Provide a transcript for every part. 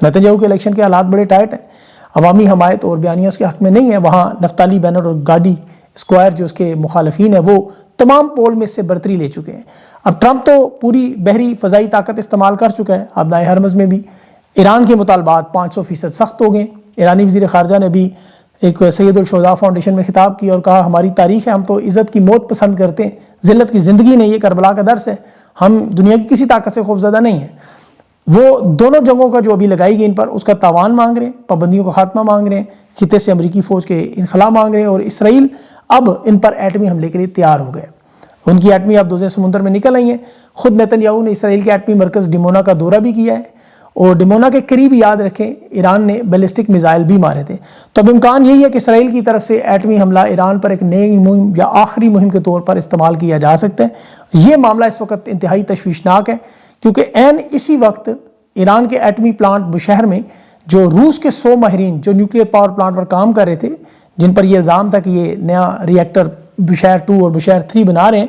Nitin Yahoo کے election کے حالات بڑے ٹائٹ ہیں، عوامی حمایت اور بیانیہ اس کے حق میں نہیں ہے. وہاں نفتالی بینٹ اور گاڈی اسکوائر جو اس کے مخالفین ہیں وہ تمام پول میں اس سے برتری لے چکے ہیں. اب ٹرمپ تو پوری بحری فضائی طاقت استعمال کر چکا ہے. آبنائے ہرمز میں بھی ایران کے مطالبات 500% سخت ہو گئے. ایرانی وزیر خارجہ نے بھی ایک سید الشہداء فاؤنڈیشن میں خطاب کیا اور کہا ہماری تاریخ ہے، ہم تو عزت کی موت پسند کرتے ہیں، ذلت کی زندگی نہیں، یہ کربلا کا درس ہے، ہم دنیا کی کسی طاقت سے خوفزدہ نہیں ہیں. وہ دونوں جنگوں کا جو ابھی لگائی گئی ان پر اس کا تاوان مانگ رہے ہیں، پابندیوں کا خاتمہ مانگ رہے ہیں، خطے سے امریکی فوج کے انخلا مانگ رہے ہیں، اور اسرائیل اب ان پر ایٹمی حملے کے لیے تیار ہو گئے. ان کی ایٹمی اب دوسرے سمندر میں نکل آئی ہیں. خود نیتن یاہو نے اسرائیل کے ایٹمی مرکز ڈیمونا کا دورہ بھی کیا ہے، اور ڈیمونا کے قریب یاد رکھیں ایران نے بیلسٹک میزائل بھی مارے تھے. تو اب امکان یہی ہے کہ اسرائیل کی طرف سے ایٹمی حملہ ایران پر ایک نئی مہم یا آخری مہم کے طور پر استعمال کیا جا سکتا ہے. یہ معاملہ اس وقت انتہائی تشویشناک ہے، کیونکہ عین اسی وقت ایران کے ایٹمی پلانٹ بشہر میں جو روس کے 100 ماہرین جو نیوکلیر پاور پلانٹ پر کام کر رہے تھے، جن پر یہ الزام تھا کہ یہ نیا ری ایکٹر بشہر 2 اور بشہر 3 بنا رہے ہیں،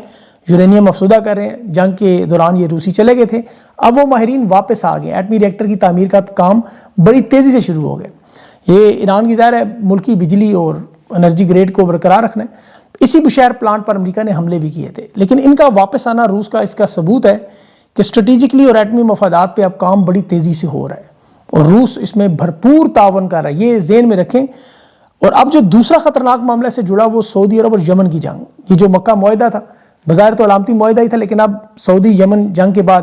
یورینیم افزودہ کر رہے ہیں، جنگ کے دوران یہ روسی چلے گئے تھے، اب وہ ماہرین واپس آ گئے. ایٹمی ری ایکٹر کی تعمیر کا کام بڑی تیزی سے شروع ہو گیا. یہ ایران کی ظاہر ہے ملکی بجلی اور انرجی گریڈ کو برقرار رکھنا ہے. اسی بشہر پلانٹ پر امریکہ نے حملے بھی کیے تھے، لیکن ان کا واپس آنا روس کا اس کا ثبوت ہے کہ اسٹریٹجکلی اور ایٹمی مفادات پہ اب کام بڑی تیزی سے ہو رہا ہے، اور روس اس میں بھرپور تعاون کر رہا ہے، یہ ذہن میں رکھیں. اور اب جو دوسرا خطرناک معاملہ سے جڑا وہ سعودی عرب اور یمن کی جنگ. یہ جو مکہ معاہدہ تھا بظاہر تو علامتی معاہدہ ہی تھا، لیکن اب سعودی یمن جنگ کے بعد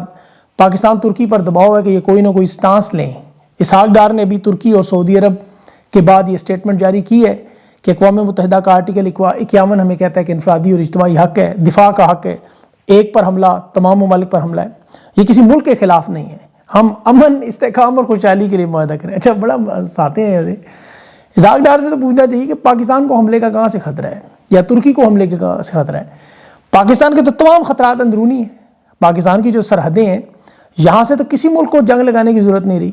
پاکستان ترکی پر دباؤ ہے کہ یہ کوئی نہ کوئی سٹانس لیں. اسحاق ڈار نے بھی ترکی اور سعودی عرب کے بعد یہ سٹیٹمنٹ جاری کی ہے کہ اقوام متحدہ کا آرٹیکل 51 ہمیں کہتا ہے کہ انفرادی اور اجتماعی حق ہے، دفاع کا حق ہے، ایک پر حملہ تمام ممالک پر حملہ ہے، یہ کسی ملک کے خلاف نہیں ہے، ہم امن استحکام اور خوشحالی کے لیے معاہدہ کریں. اچھا بڑا ساتے ہیں ایسے. اسحاق ڈار سے تو پوچھنا چاہیے کہ پاکستان کو حملے کا کہاں سے خطرہ ہے یا ترکی کو حملے کا کہاں سے خطرہ ہے؟ پاکستان کے تو تمام خطرات اندرونی ہیں. پاکستان کی جو سرحدیں ہیں یہاں سے تو کسی ملک کو جنگ لگانے کی ضرورت نہیں رہی.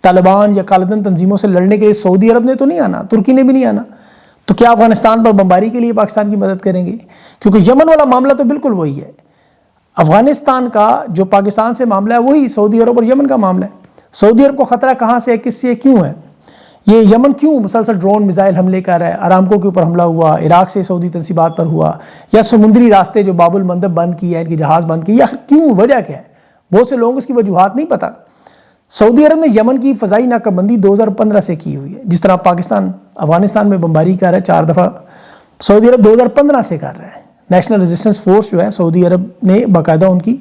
طالبان یا کالعدم تنظیموں سے لڑنے کے لیے سعودی عرب نے تو نہیں آنا، ترکی نے بھی نہیں آنا. تو کیا افغانستان پر بمباری کے لیے پاکستان کی مدد کریں گے؟ کیونکہ یمن والا معاملہ تو بالکل وہی ہے. افغانستان کا جو پاکستان سے معاملہ ہے وہی سعودی عرب اور یمن کا معاملہ ہے. سعودی عرب کو خطرہ کہاں سے ہے، کس سے، کیوں ہے؟ یہ یمن کیوں مسلسل ڈرون میزائل حملے کر رہا ہے؟ ارامکو کے اوپر حملہ ہوا، عراق سے سعودی تنصیبات پر ہوا، یا سمندری راستے جو باب المندب بند کیے ہیں، ان کے جہاز بند کیے، یا کیوں، وجہ کیا ہے؟ بہت سے لوگوں کو اس کی وجوہات نہیں پتہ. سعودی عرب نے یمن کی فضائی ناکہ بندی 2015 سے کی ہوئی ہے. جس طرح پاکستان افغانستان میں بمباری کر رہا ہے 4 دفعہ، سعودی عرب 2015 سے کر رہا ہے. نیشنل ریزسٹنس فورس جو ہے سعودی عرب نے باقاعدہ ان کی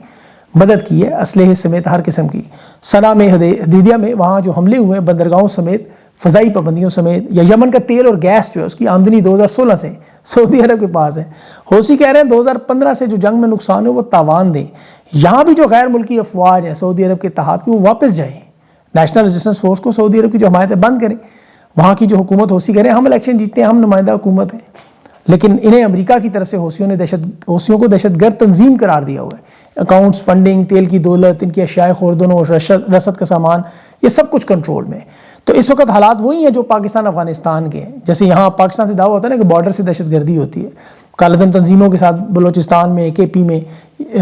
مدد کی ہے، اسلحے سمیت ہر قسم کی. صنعاء میں، حدیدیہ میں وہاں جو حملے ہوئے ہیں بندرگاہوں سمیت، فضائی پابندیوں سمیت، یا یمن کا تیل اور گیس جو ہے اس کی آمدنی 2016 سے سعودی عرب کے پاس ہے. حوثی کہہ رہے ہیں 2015 سے جو جنگ میں نقصان ہے وہ تاوان دیں. یہاں بھی جو غیر ملکی افواج ہیں سعودی عرب کے تحت کی وہ واپس جائیں، نیشنل ریزسٹنس فورس کو سعودی عرب کی جو حمایت ہے بند کریں. وہاں کی جو حکومت حوثی کہہ رہے ہیں ہم الیکشن جیتے ہیں، ہم نمائندہ حکومت ہیں، لیکن انہیں امریکہ کی طرف سے حوثیوں کو دہشت گرد تنظیم قرار دیا ہوا ہے. اکاؤنٹس، فنڈنگ، تیل کی دولت، ان کی اشیاء خوردنوں اور رسد کا سامان، یہ سب کچھ کنٹرول میں. تو اس وقت حالات وہی ہیں جو پاکستان افغانستان کے ہیں. جیسے یہاں پاکستان سے دعویٰ ہوتا ہے نا کہ بارڈر سے دہشت گردی ہوتی ہے، کالعدم تنظیموں کے ساتھ بلوچستان میں، KP میں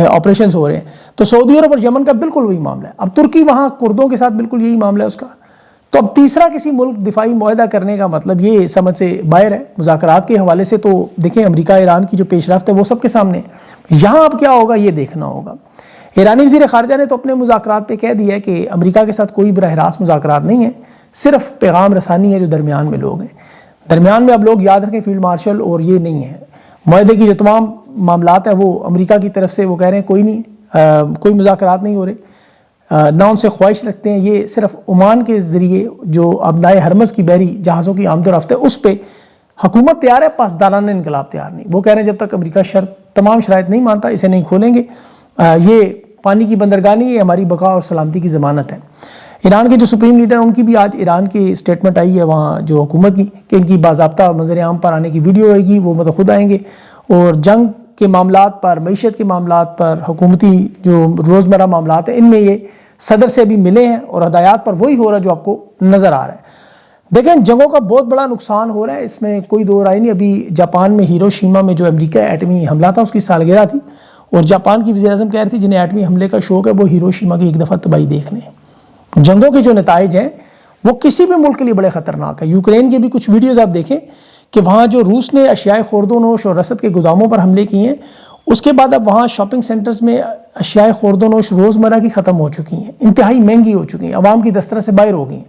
آپریشنز ہو رہے ہیں. تو سعودی عرب اور یمن کا بالکل وہی معاملہ ہے. اب ترکی وہاں کردوں کے ساتھ بالکل یہی معاملہ ہے اس کا. تو اب تیسرا کسی ملک دفاعی معاہدہ کرنے کا مطلب یہ سمجھ سے باہر ہے. مذاکرات کے حوالے سے تو دیکھیں امریکہ ایران کی جو پیش رفت ہے وہ سب کے سامنے ہے. یہاں اب کیا ہوگا یہ دیکھنا ہوگا. ایرانی وزیر خارجہ نے تو اپنے مذاکرات پہ کہہ دیا ہے کہ امریکہ کے ساتھ کوئی براہ راست مذاکرات نہیں ہے، صرف پیغام رسانی ہے جو درمیان میں لوگ ہیں. درمیان میں اب لوگ یاد رکھیں فیلڈ مارشل اور یہ نہیں ہے. معاہدے کی جو تمام معاملات ہیں وہ امریکہ کی طرف سے وہ کہہ رہے ہیں کوئی نہیں، کوئی مذاکرات نہیں ہو رہے، نہ ان سے خواہش رکھتے ہیں. یہ صرف عمان کے ذریعے جو آبنائے ہرمز کی بحری جہازوں کی آمد و رفت ہے اس پہ حکومت تیار ہے، پاسدارانہ انقلاب تیار نہیں. وہ کہہ رہے ہیں جب تک امریکہ تمام شرائط نہیں مانتا اسے نہیں کھولیں گے. یہ پانی کی بندرگاہ نہیں، یہ ہماری بقا اور سلامتی کی ضمانت ہے. ایران کے جو سپریم لیڈر ان کی بھی آج ایران کی سٹیٹمنٹ آئی ہے وہاں جو حکومت کی کہ ان کی باضابطہ منظر عام پر آنے کی ویڈیو ہوئے گی، وہ مطلب خود آئیں گے اور جنگ کے معاملات پر، معیشت کے معاملات پر، حکومتی جو روزمرہ معاملات ہیں ان میں یہ صدر سے بھی ملے ہیں اور ہدایات پر وہی ہو رہا ہے جو آپ کو نظر آ رہا ہے. دیکھیں جنگوں کا بہت بڑا نقصان ہو رہا ہے، اس میں کوئی دو رائے نہیں. ابھی جاپان میں ہیروشیما میں جو امریکہ ایٹمی حملہ تھا اس کی سالگرہ تھی اور جاپان کی وزیر اعظم کہہ رہی تھی جنہیں ایٹمی حملے کا شوق ہے وہ ہیروشیما کی ایک دفعہ تباہی دیکھ لیں. جنگوں کے جو نتائج ہیں وہ کسی بھی ملک کے لیے بڑے خطرناک ہیں. یوکرین کی بھی کچھ ویڈیوز آپ دیکھیں کہ وہاں جو روس نے اشیاء خورد و نوش اور رسد کے گوداموں پر حملے کیے ہیں، اس کے بعد اب وہاں شاپنگ سینٹرز میں اشیاء خورد و نوش روزمرہ کی ختم ہو چکی ہیں، انتہائی مہنگی ہو چکی ہیں، عوام کی دسترس سے باہر ہو گئی ہیں.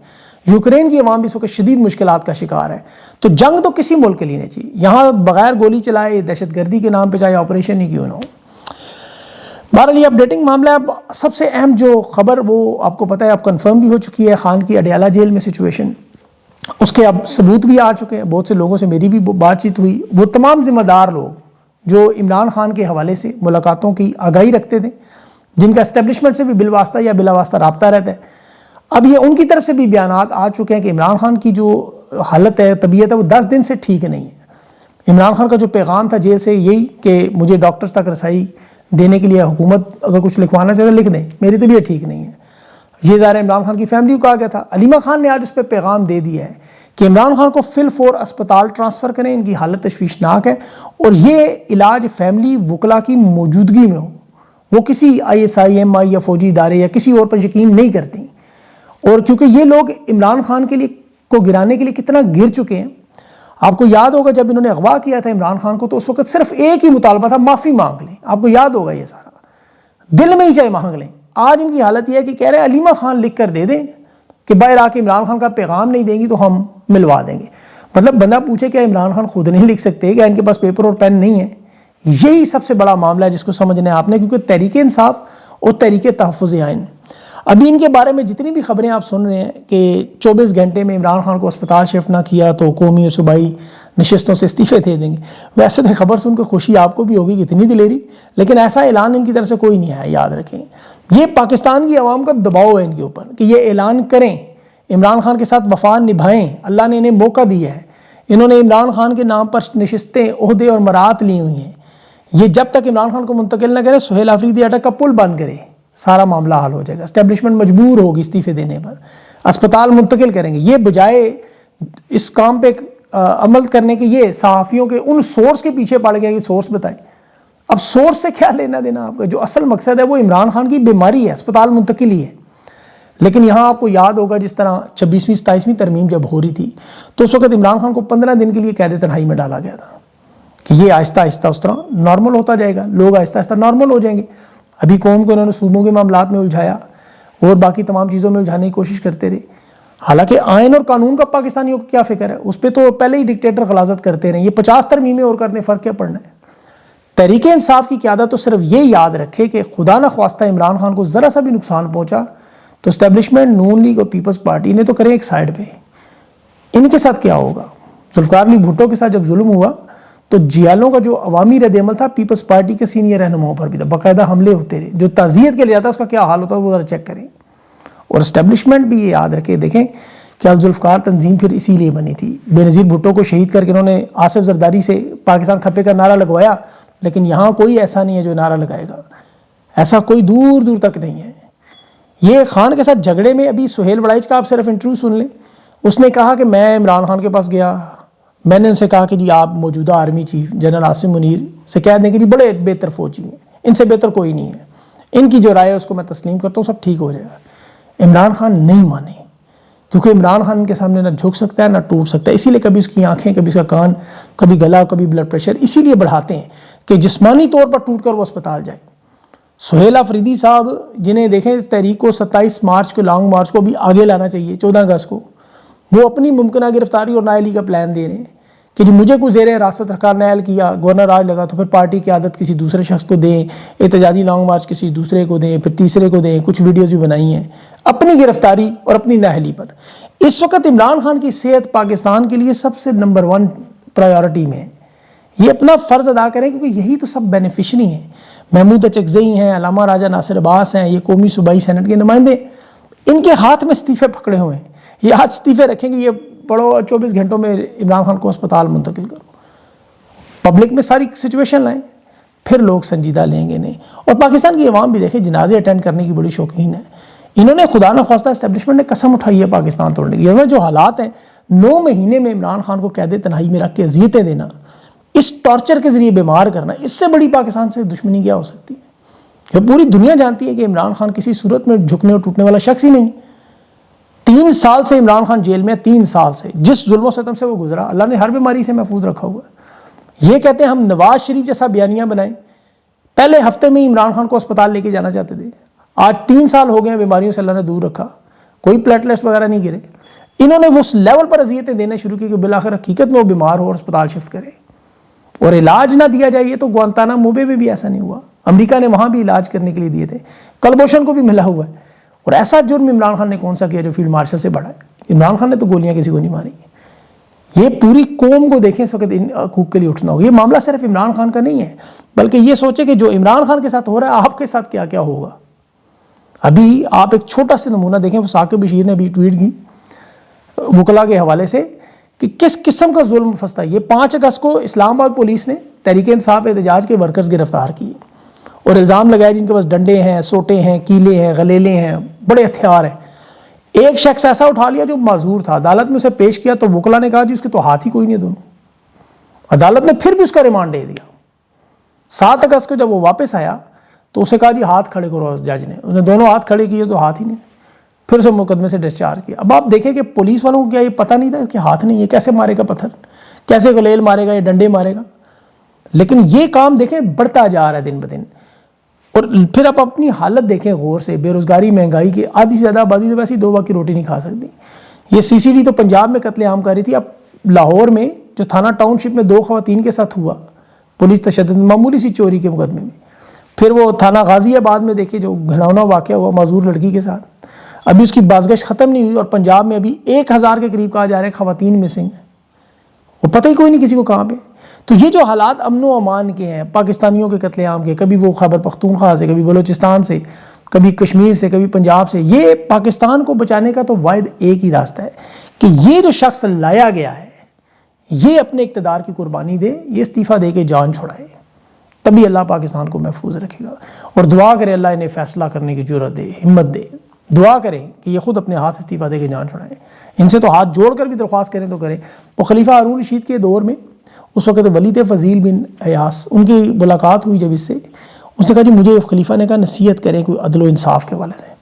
یوکرین کی عوام بھی اس وقت شدید مشکلات کا شکار ہے. تو جنگ تو کسی ملک کے لیے نہیں چاہیے، یہاں بغیر گولی چلائے دہشت گردی کے نام پہ چاہے آپریشن ہی کیوں نہ ہو. بہرحال یہ اپڈیٹنگ معاملہ ہے. اب سب سے اہم جو خبر وہ آپ کو پتہ ہے، اب کنفرم بھی ہو چکی ہے، خان کی اڈیالہ جیل میں سچویشن، اس کے اب ثبوت بھی آ چکے ہیں. بہت سے لوگوں سے میری بھی بات چیت ہوئی، وہ تمام ذمہ دار لوگ جو عمران خان کے حوالے سے ملاقاتوں کی آگاہی رکھتے تھے، جن کا اسٹیبلشمنٹ سے بھی بالواسطہ یا بلا واسطہ رابطہ رہتا ہے، اب یہ ان کی طرف سے بھی بیانات آ چکے ہیں کہ عمران خان کی جو حالت ہے، طبیعت ہے، وہ 10 دن سے ٹھیک نہیں ہے. عمران خان کا جو پیغام تھا جیل سے یہی کہ مجھے ڈاکٹرز تک رسائی دینے کے لیے حکومت اگر کچھ لکھوانا چاہے لکھ دیں، میری طبیعت ٹھیک نہیں ہے. یہ ظاہر ہے عمران خان کی فیملی کو کہا گیا تھا. علیمہ خان نے آج اس پہ پیغام دے دیا ہے کہ عمران خان کو فی الفور اسپتال ٹرانسفر کریں، ان کی حالت تشویشناک ہے، اور یہ علاج فیملی وکلا کی موجودگی میں ہو. وہ کسی ISI یا فوجی ادارے یا کسی اور پر یقین نہیں کرتی. اور کیونکہ یہ لوگ عمران خان کے لیے کو گرانے کے لیے کتنا گر چکے ہیں. آپ کو یاد ہوگا جب انہوں نے اغوا کیا تھا عمران خان کو، تو اس وقت صرف ایک ہی مطالبہ تھا، معافی مانگ لیں. آپ کو یاد ہوگا یہ سارا، دل میں ہی چاہے مانگ لیں. آج ان کی حالت یہ ہے کہ کہہ رہے ہیں علیمہ خان لکھ کر دے دیں کہ باہر آ کے عمران خان کا پیغام نہیں دیں گی تو ہم ملوا دیں گے. مطلب بندہ پوچھے کہ عمران خان خود نہیں لکھ سکتے، کہ ان کے پاس پیپر اور پین نہیں ہے؟ یہی سب سے بڑا معاملہ ہے جس کو سمجھنا ہے آپ نے، کیونکہ تحریک انصاف اور تحریک تحفظ آئین، ابھی ان کے بارے میں جتنی بھی خبریں آپ سن رہے ہیں کہ 24 گھنٹے میں عمران خان کو اسپتال شفٹ نہ کیا تو قومی و صوبائی نشستوں سے استعفے دے دیں گے. ویسے تو خبر سن کے خوشی آپ کو بھی ہوگی کہ اتنی دلیری، لیکن ایسا اعلان ان کی طرف سے کوئی نہیں ہے. یاد رکھیں، یہ پاکستان کی عوام کا دباؤ ہے ان کے اوپر کہ یہ اعلان کریں، عمران خان کے ساتھ وفا نبھائیں. اللہ نے انہیں موقع دیا ہے، انہوں نے عمران خان کے نام پر نشستیں، عہدے اور مرات لی ہوئی ہیں. یہ جب تک عمران خان کو منتقل نہ کرے، سہیل آفریدی اٹک کا پل بند کرے، سارا معاملہ حل ہو جائے گا. اسٹیبلشمنٹ مجبور ہوگی استعفے دینے پر، اسپتال منتقل کریں گے. یہ بجائے اس کام پہ عمل کرنے کے یہ صحافیوں کے ان سورس کے پیچھے پڑ گئے کہ سورس بتائیں. اب سورس سے کیا لینا دینا آپ کا؟ جو اصل مقصد ہے وہ عمران خان کی بیماری ہے، اسپتال منتقلی ہے. لیکن یہاں آپ کو یاد ہوگا جس طرح 26ویں 27ویں ترمیم جب ہو رہی تھی تو اس وقت عمران خان کو 15 دن کے لیے قید تنہائی میں ڈالا گیا تھا کہ یہ آہستہ آہستہ اس طرح نارمل ہوتا جائے گا، لوگ آہستہ آہستہ نارمل ہو جائیں گے. ابھی قوم کو انہوں نے صوبوں کے معاملات میں الجھایا اور باقی تمام چیزوں میں الجھانے کی کوشش کرتے رہے. حالانکہ آئین اور قانون کا پاکستانیوں کو کیا فکر ہے، اس پہ تو پہلے ہی ڈکٹیٹر غلاظت کرتے رہے. یہ 50 ترمیمیں اور کرنے، فرق کیا پڑنا ہے؟ تحریک انصاف کی قیادت تو صرف یہ یاد رکھے کہ خدا نہ خواستہ عمران خان کو ذرا سا بھی نقصان پہنچا تو اسٹیبلشمنٹ، نون لیگ اور پیپلز پارٹی نے تو کریں ایک سائڈ پہ. ان کے ساتھ کیا ہوگا؟ ذوالفقار علی بھٹو کے ساتھ جب ظلم ہوا تو جیالوں کا جو عوامی رد عمل تھا پیپلز پارٹی کے سینئر رہنماؤں پر بھی تھا، باقاعدہ حملے ہوتے رہے. جو تعزیت کے لیے جاتا ہے اس کا کیا حال ہوتا ہے وہ ذرا چیک کریں. اور اسٹیبلشمنٹ بھی یہ یاد رکھے، دیکھیں کہ ذوالفقار تنظیم پھر اسی لیے بنی تھی. بے نظیر بھٹو کو شہید کر کے انہوں نے آصف زرداری سے پاکستان کھپے کا نعرہ لگوایا، لیکن یہاں کوئی ایسا نہیں ہے جو نعرہ لگائے گا، ایسا کوئی دور دور تک نہیں ہے. یہ خان کے ساتھ جھگڑے میں ابھی سہیل وڑائچ کا آپ صرف انٹرویو سن لیں، اس نے کہا کہ میں عمران خان کے پاس گیا، میں نے ان سے کہا کہ جی آپ موجودہ army chief general Asim Munir سے کہہ دیں کہ جی بڑے بہتر فوجی ہیں، ان سے بہتر کوئی نہیں ہے، ان کی جو رائے ہے اس کو میں تسلیم کرتا ہوں، سب ٹھیک ہو جائے گا. عمران خان نہیں مانے، کیونکہ عمران خان کے سامنے نہ جھک سکتا ہے نہ ٹوٹ سکتا ہے. اسی لیے کبھی اس کی آنکھیں، کبھی اس کا کان، کبھی گلا، کبھی بلڈ پریشر اسی لیے بڑھاتے ہیں کہ جسمانی طور پر ٹوٹ کر وہ اسپتال جائے. سہیل آفریدی صاحب جنہیں دیکھیں اس تحریک کو 27 مارچ کو، لانگ مارچ کو بھی آگے لانا چاہیے، 14 اگست کو، وہ اپنی ممکنہ گرفتاری اور نااہلی کا پلان دے رہے ہیں کہ جی مجھے کوئی زیر حراست رکھا، نائل کیا، گورنر راج لگا تو پھر پارٹی کی عادت کسی دوسرے شخص کو دیں، احتجاجی لانگ مارچ کسی دوسرے کو دیں، پھر تیسرے کو دیں. کچھ ویڈیوز بھی بنائی ہیں اپنی گرفتاری اور اپنی نااہلی پر. اس وقت عمران خان کی صحت پاکستان کے لیے سب سے نمبر 1 پرائیورٹی میں ہے. یہ اپنا فرض ادا کریں کیونکہ یہی تو سب بینیفیشری ہیں. محمود اچکزئی ہیں، علامہ راجہ ناصر عباس ہیں، یہ قومی صوبائی سینٹ کے نمائندے، ان کے ہاتھ میں استعفے پکڑے ہوئے ہیں. یہ آج استعفے رکھیں گے، یہ پڑھو 24 گھنٹوں میں عمران خان کو اسپتال منتقل کرو، پبلک میں ساری سچویشن لائیں، پھر لوگ سنجیدہ لیں گے نہیں. اور پاکستان کی عوام بھی دیکھیں جنازے اٹینڈ کرنے کی بڑی شوقین ہے. انہوں نے خدا نہ خواستہ اسٹیبلشمنٹ نے قسم اٹھائی ہے پاکستان توڑنے کی. انہوں نے جو حالات ہیں 9 مہینے میں عمران خان کو قید تنہائی میں رکھ کے اذیتیں دینا، اس ٹارچر کے ذریعے بیمار کرنا، اس سے بڑی پاکستان سے دشمنی کیا ہو سکتی ہے؟ کہ پوری دنیا جانتی ہے کہ عمران خان کسی صورت میں جھکنے اور ٹوٹنے والا شخص ہی نہیں. 3 سال سے عمران خان جیل میں، 3 سال سے جس ظلم و ستم سے وہ گزرا، اللہ نے ہر بیماری سے محفوظ رکھا ہوا ہے۔ یہ کہتے ہیں ہم نواز شریف جیسا بیانیہ بنائیں، پہلے ہفتے میں عمران خان کو اسپتال لے کے جانا چاہتے تھے، آج 3 سال ہو گئے ہیں، بیماریوں سے اللہ نے دور رکھا، کوئی پلیٹلیٹس وغیرہ نہیں گرے۔ انہوں نے اس لیول پر اذیتیں دینا شروع کی کہ بالآخر حقیقت میں وہ بیمار ہو اور اسپتال شفٹ کرے اور علاج نہ دیا جائے۔ یہ تو گوانتانامو بے میں بھی ایسا نہیں ہوا، امریکہ نے وہاں بھی علاج کرنے کے لیے دیے تھے، کلبھوشن کو بھی ملا ہوا ہے۔ اور ایسا جرم عمران خان نے کون سا کیا جو فیلڈ مارشل سے بڑھا ہے؟ عمران خان نے تو گولیاں کسی کو نہیں ماری۔ یہ پوری قوم کو دیکھیں اس وقت ان حقوق کے لیے اٹھنا ہوگا۔ یہ معاملہ صرف عمران خان کا نہیں ہے، بلکہ یہ سوچے کہ جو عمران خان کے ساتھ ہو رہا ہے آپ کے ساتھ کیا کیا ہوگا۔ ابھی آپ ایک چھوٹا سا نمونہ دیکھیں، وہ ثاقب بشیر نے ابھی ٹویٹ کی وکلا کے حوالے سے کہ کس قسم کا ظلم فستا ہے۔ یہ 5 اگست کو اسلام آباد پولیس نے تحریک انصاف احتجاج کے ورکرز گرفتار کیے اور الزام لگایا جن کے پاس ڈنڈے ہیں، سوٹے ہیں، کیلے ہیں، غلیلے ہیں، بڑے ہتھیار ہیں۔ ایک شخص ایسا اٹھا لیا جو معذور تھا، عدالت میں اسے پیش کیا تو وکلا نے کہا جی اس کے تو ہاتھ ہی کوئی نہیں دونوں۔ عدالت نے پھر بھی اس کا ریمانڈ دے دیا۔ 7 اگست کو جب وہ واپس آیا تو اسے کہا جی ہاتھ کھڑے کرو، جج نے اس نے دونوں ہاتھ کھڑے کیے تو ہاتھ ہی نہیں، پھر اسے مقدمے سے ڈسچارج کیا۔ اب آپ دیکھیں کہ پولیس والوں کو کیا یہ پتہ نہیں تھا کہ ہاتھ نہیں ہے، کیسے مارے گا پتھر، کیسے غلیل مارے گا یا ڈنڈے مارے گا؟ لیکن یہ کام دیکھیں بڑھتا جا رہا ہے دن بدن۔ اور پھر آپ اپنی حالت دیکھیں غور سے، بے روزگاری، مہنگائی کی، آدھی سے زیادہ آبادی تو ویسے ہی 2 وقت کی روٹی نہیں کھا سکتی۔ یہ CCD تو پنجاب میں قتل عام کر رہی تھی، اب لاہور میں جو تھانہ ٹاؤن شپ میں 2 خواتین کے ساتھ ہوا پولیس تشدد، معمولی سی چوری کے مقدمے میں، پھر وہ تھانہ غازی آباد میں دیکھیں جو گھناؤنا واقعہ ہوا معذور لڑکی کے ساتھ، ابھی اس کی بازگشت ختم نہیں ہوئی اور پنجاب میں ابھی 1000 کے قریب کہا جا رہا ہے خواتین مسنگ ہیں، وہ پتہ ہی کوئی نہیں کسی کو کہاں پہ۔ تو یہ جو حالات امن و امان کے ہیں، پاکستانیوں کے قتل عام کے، کبھی وہ خیبر پختونخوا سے، کبھی بلوچستان سے، کبھی کشمیر سے، کبھی پنجاب سے، یہ پاکستان کو بچانے کا تو واحد ایک ہی راستہ ہے کہ یہ جو شخص لایا گیا ہے یہ اپنے اقتدار کی قربانی دے، یہ استعفیٰ دے کے جان چھڑائے، تبھی اللہ پاکستان کو محفوظ رکھے گا۔ اور دعا کرے اللہ انہیں فیصلہ کرنے کی جرأت دے، ہمت دے، دعا کریں کہ یہ خود اپنے ہاتھ استعفیٰ دے کے جان چھڑائیں۔ ان سے تو ہاتھ جوڑ کر بھی درخواست کریں تو کریں۔ وہ خلیفہ ہارون رشید کے دور میں اس وقت ولید فضیل بن ایاس، ان کی ملاقات ہوئی جب اس سے، اس نے کہا جی مجھے خلیفہ نے کہا نصیحت کریں کوئی عدل و انصاف کے حوالے سے،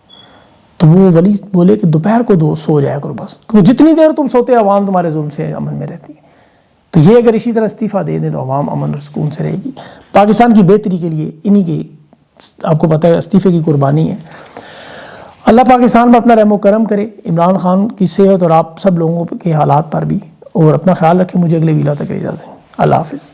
تو وہ ولی بولے کہ دوپہر کو سو جایا کرو بس، کیونکہ جتنی دیر تم سوتے عوام تمہارے ظلم سے امن میں رہتی ہے۔ تو یہ اگر اسی طرح استعفیٰ دے دیں تو عوام امن اور سکون سے رہے گی۔ پاکستان کی بہتری کے لیے انہی کی آپ کو پتہ ہے استعفے کی قربانی ہے۔ اللہ پاکستان میں اپنا رحم و کرم کرے، عمران خان کی صحت اور آپ سب لوگوں کے حالات پر بھی، اور اپنا خیال رکھیں۔ مجھے اگلے ویڈیو تک اجازت دیں، اللہ حافظ۔